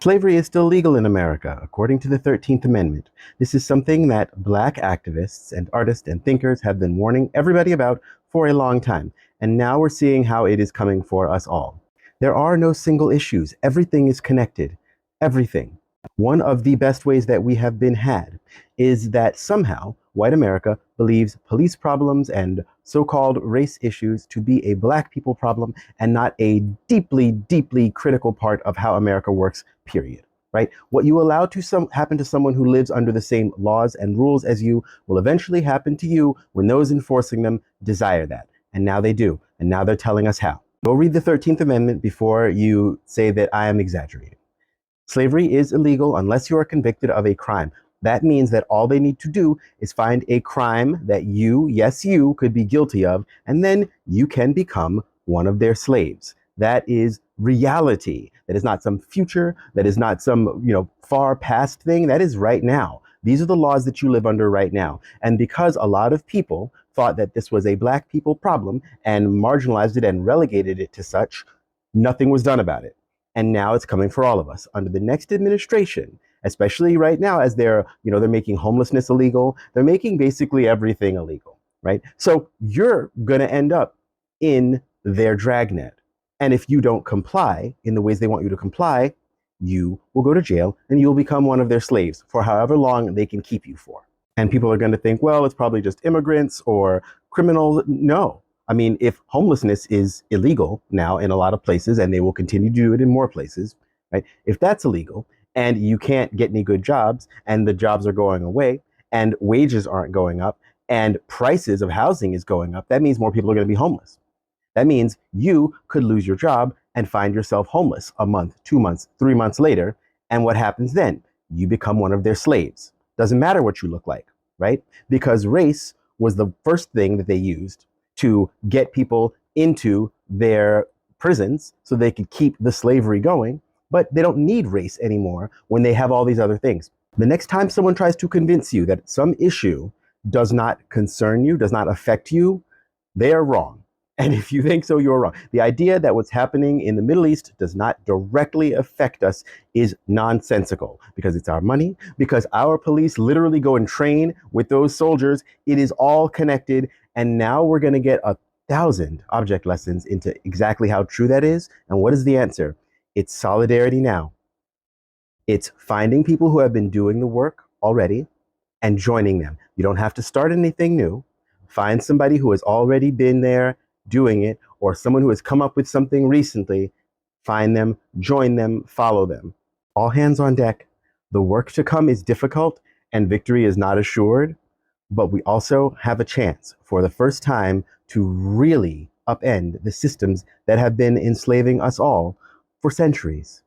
Slavery is still legal in America, according to the 13th Amendment. This is something that Black activists and artists and thinkers have been warning everybody about for a long time, and now we're seeing how it is coming for us all. There are no single issues. Everything is connected. Everything. One of the best ways that we have been had is that somehow white America believes police problems and so-called race issues to be a Black people problem and not a deeply, deeply critical part of how America works, period. Right? What you allow to happen to someone who lives under the same laws and rules as you will eventually happen to you when those enforcing them desire that. And now they do. And now they're telling us how. Go read the 13th Amendment before you say that I am exaggerating. Slavery is illegal unless you are convicted of a crime. That means that all they need to do is find a crime that you, yes, you, could be guilty of, and then you can become one of their slaves. That is reality. That is not some future. That is not some, far past thing. That is right now. These are the laws that you live under right now. And because a lot of people thought that this was a Black people problem and marginalized it and relegated it to such, nothing was done about it. And now it's coming for all of us. Under the next administration, especially right now, as they're making homelessness illegal, they're making basically everything illegal, right? So you're going to end up in their dragnet. And if you don't comply in the ways they want you to comply, you will go to jail and you'll become one of their slaves for however long they can keep you for. And people are going to think, well, it's probably just immigrants or criminals. No. I mean, if homelessness is illegal now in a lot of places, and they will continue to do it in more places, right? If that's illegal and you can't get any good jobs and the jobs are going away and wages aren't going up and prices of housing is going up, that means more people are going to be homeless. That means you could lose your job and find yourself homeless a month, 2 months, 3 months later. And what happens then? You become one of their slaves. Doesn't matter what you look like, right? Because race was the first thing that they used to get people into their prisons so they could keep the slavery going. But they don't need race anymore when they have all these other things. The next time someone tries to convince you that some issue does not concern you, does not affect you, they are wrong. And if you think so, you're wrong. The idea that what's happening in the Middle East does not directly affect us is nonsensical, because it's our money, because our police literally go and train with those soldiers. It is all connected. And now we're going to get 1,000 object lessons into exactly how true that is. And what is the answer? It's solidarity now. It's finding people who have been doing the work already and joining them. You don't have to start anything new. Find somebody who has already been there doing it, or someone who has come up with something recently. Find them, join them, follow them. All hands on deck. The work to come is difficult and victory is not assured, but we also have a chance for the first time to really upend the systems that have been enslaving us all for centuries.